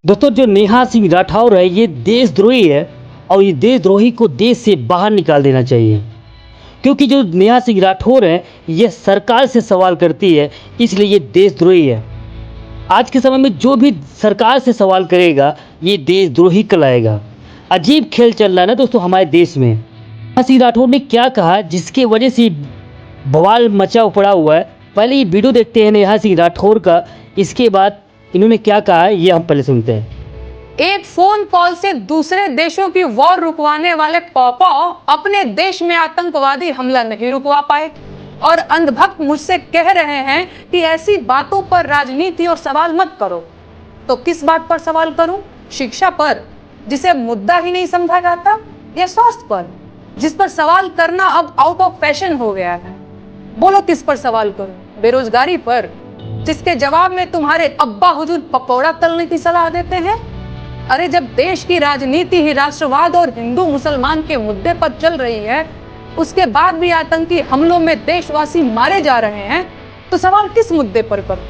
दोस्तों, जो नेहा सिंह राठौर है ये देशद्रोही है और ये देशद्रोही को देश से बाहर निकाल देना चाहिए। क्योंकि जो नेहा सिंह राठौर है ये सरकार से सवाल करती है, इसलिए ये देशद्रोही है। आज के समय में जो भी सरकार से सवाल करेगा ये देशद्रोही कहलाएगा। अजीब खेल चल रहा है ना दोस्तों हमारे देश में। नेहा सिंह राठौर ने क्या कहा जिसके वजह से बवाल मचा पड़ा हुआ है। पहले ये वीडियो देखते हैं नेहा सिंह राठौर का, इसके बाद इन्होंने क्या कहा है ये हम पहले सुनते हैं। एक फोन कॉल से दूसरे देशों की वॉर रुकवाने वाले पॉपो अपने देश में आतंकवादी हमला नहीं रुकवा पाए और अंधभक्त मुझसे कह रहे हैं कि ऐसी बातों पर राजनीति और सवाल मत करो। तो किस बात पर सवाल करूं? शिक्षा पर, जिसे मुद्दा ही नहीं समझा जाता, या स्वास्थ्य पर, जिस पर सवाल करना अब आउट ऑफ फैशन हो गया है? बोलो किस पर सवाल करूं? बेरोजगारी पर, जिसके जवाब में तुम्हारे अब्बा हुजूर पकौड़ा तलने की सलाह देते हैं? अरे जब देश की राजनीति ही राष्ट्रवाद और हिंदू मुसलमान के मुद्दे पर चल रही है, उसके बाद भी आतंकी हमलों में देशवासी मारे जा रहे हैं, तो सवाल किस मुद्दे पर करो?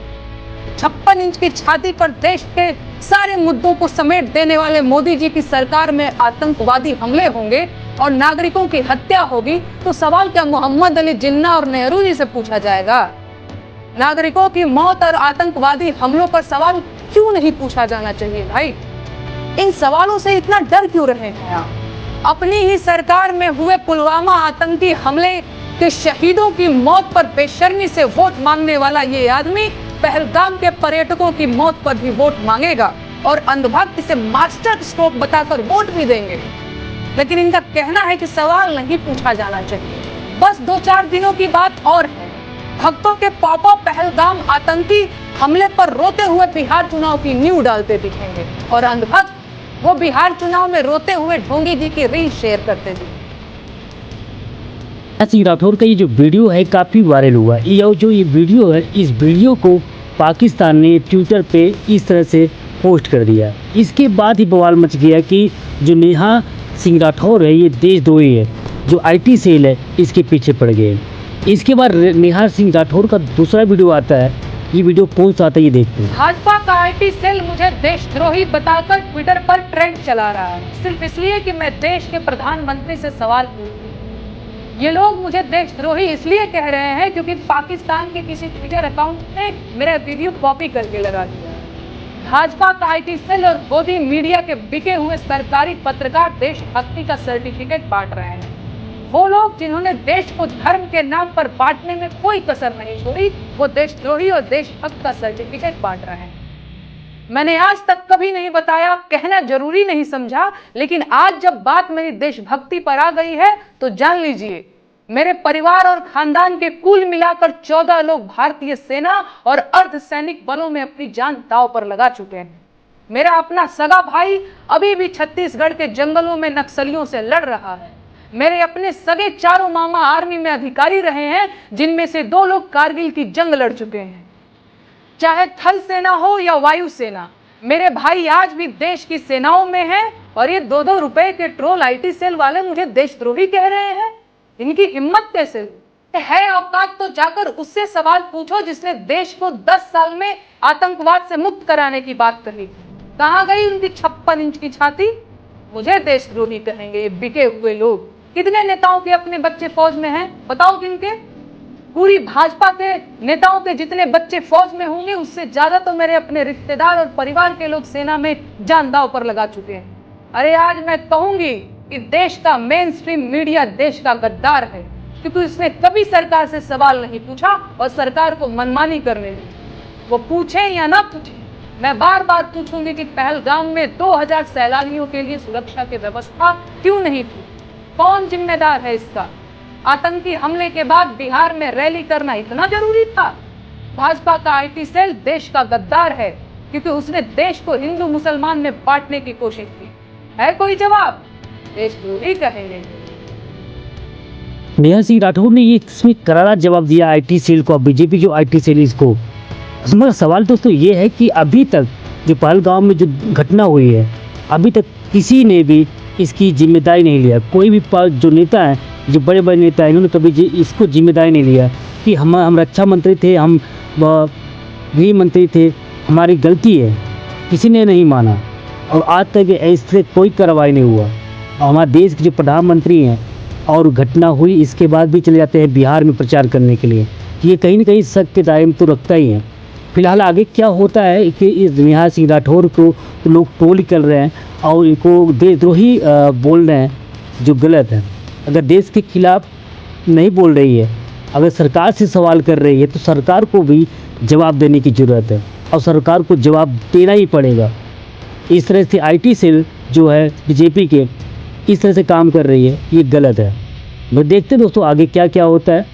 56 इंच की छाती पर देश के सारे मुद्दों को समेट देने वाले मोदी जी की सरकार में आतंकवादी हमले होंगे और नागरिकों की हत्या होगी, तो सवाल क्या मोहम्मद अली जिन्ना और नेहरू जी से पूछा जाएगा? नागरिकों की मौत और आतंकवादी हमलों पर सवाल क्यों नहीं पूछा जाना चाहिए भाई? इन सवालों से इतना डर क्यों रहे हैं आप? अपनी ही सरकार में हुए पुलवामा आतंकी हमले के शहीदों की मौत पर बेशर्मी से वोट मांगने वाला ये आदमी पहलगाम के पर्यटकों की मौत पर भी वोट मांगेगा और अंधभक्त इसे मास्टर स्ट्रोक बताकर वोट भी देंगे। लेकिन इनका कहना है कि सवाल नहीं पूछा जाना चाहिए। बस 2-4 दिनों की बात और है, भक्तों के पॉपो पहलगाम आतंकी हमले पर रोते हुए बिहार चुनाव की नींव डालते दिखेंगे और अंधभक्त वो बिहार चुनाव में रोते हुए ढोंगी जी की रील शेयर करते दिखेंगे। नेहा सिंह राठौर का ये जो वीडियो है काफ़ी वायरल हुआ। ये जो ये वीडियो है, इस वीडियो को पाकिस्तान ने ट्विटर पे इस तरह से पोस्ट कर दिया। इसके बाद ही बवाल मच गया कि जो नेहा सिंह राठौर है ये देशद्रोही है, जो IT सेल है इसके पीछे पड़ गए। इसके बाद नेहा सिंह राठौर का दूसरा वीडियो आता है। ये वीडियो कौन सा आता है ये देखते हैं। भाजपा का IT सेल मुझे देशद्रोही बताकर ट्विटर पर ट्रेंड चला रहा है, सिर्फ इसलिए कि मैं देश के प्रधानमंत्री से सवाल पूछूं। ये लोग मुझे देशद्रोही इसलिए कह रहे हैं क्योंकि पाकिस्तान के किसी ट्विटर अकाउंट ने मेरा वीडियो कॉपी करके लगा दिया। भाजपा का IT सेल और गोदी मीडिया के बिके हुए सरकारी पत्रकार देशभक्ति का सर्टिफिकेट बांट रहे हैं। वो लोग जिन्होंने देश को धर्म के नाम पर बांटने में कोई कसर नहीं छोड़ी, वो देशद्रोही और देशभक्त का सर्टिफिकेट बांट रहे हैं। मैंने आज तक कभी नहीं बताया, कहना जरूरी नहीं समझा, लेकिन आज जब बात मेरी देशभक्ति पर आ गई है तो जान लीजिए, मेरे परिवार और खानदान के कुल मिलाकर 14 लोग भारतीय सेना और अर्धसैनिक बलों में अपनी जान दांव पर लगा चुके हैं। मेरा अपना सगा भाई अभी भी छत्तीसगढ़ के जंगलों में नक्सलियों से लड़ रहा है। मेरे अपने सगे 4 मामा आर्मी में अधिकारी रहे हैं, जिनमें से 2 लोग कारगिल की जंग लड़ चुके हैं। चाहे थल सेना हो या वायु सेना, मेरे भाई आज भी देश की सेनाओं में हैं और ये 2-2 रुपए के ट्रोल IT सेल वाले मुझे देशद्रोही कह रहे हैं। इनकी हिम्मत कैसे है? औकात तो जाकर उससे सवाल पूछो जिसने देश को 10 साल में आतंकवाद से मुक्त कराने की बात कही। कहाँ गई उनकी 56 इंच की छाती? मुझे देशद्रोही कहेंगे ये बिके हुए लोग। कितने नेताओं के अपने बच्चे फौज में हैं? बताओ किनके? पूरी भाजपा के नेताओं के जितने बच्चे फौज में होंगे उससे ज्यादा तो मेरे अपने रिश्तेदार और परिवार के लोग सेना में जान दांव पर लगा चुके हैं। अरे आज मैं कहूंगी कि देश का मेन स्ट्रीम मीडिया देश का गद्दार है, क्योंकि उसने कभी सरकार से सवाल नहीं पूछा और सरकार को मनमानी करने दी। वो पूछे या ना पूछे, मैं बार बार पूछूंगी कि पहलगाम में 2000 सैलानियों के लिए सुरक्षा की व्यवस्था क्यों नहीं थी? कौन जिम्मेदार है इसका? आतंकी हमले के बाद बिहार में रैली करना इतना जरूरी था? भाजपा का IT सेल देश का गद्दार है, क्योंकि उसने देश को हिंदू मुसलमान में बांटने की कोशिश की। है कोई जवाब? देशद्रोही कहेंगे। नेहा सिंह राठौर ने ये इसमें करारा जवाब दिया IT सेल को, बीजेपी जो IT सेल इसको। मगर सवाल दोस्तों ये है कि अभी तक जो पहलगाम में जो घटना हुई है, अभी तक किसी ने भी इसकी जिम्मेदारी नहीं लिया। कोई भी जो नेता है, जो बड़े बड़े नेता हैं, इन्होंने कभी इसको जिम्मेदारी नहीं लिया कि हम रक्षा मंत्री थे, हम गृह मंत्री थे, हमारी गलती है। किसी ने नहीं माना और आज तक ऐसे कोई कार्रवाई नहीं हुआ। और हमारे देश के जो प्रधानमंत्री हैं और घटना हुई इसके बाद भी चले जाते हैं बिहार में प्रचार करने के लिए। ये कहीं ना कहीं शक के दायरे में तो रखता ही है। फिलहाल आगे क्या होता है कि इस नेहा सिंह राठौर को तो लोग ट्रोल कर रहे हैं और इनको देशद्रोही बोल रहे हैं, जो गलत है। अगर देश के खिलाफ नहीं बोल रही है, अगर सरकार से सवाल कर रही है तो सरकार को भी जवाब देने की ज़रूरत है और सरकार को जवाब देना ही पड़ेगा। इस तरह से आईटी सेल जो है बीजेपी के इस तरह से काम कर रही है, ये गलत है। मैं देखते हैं दोस्तों आगे क्या क्या होता है।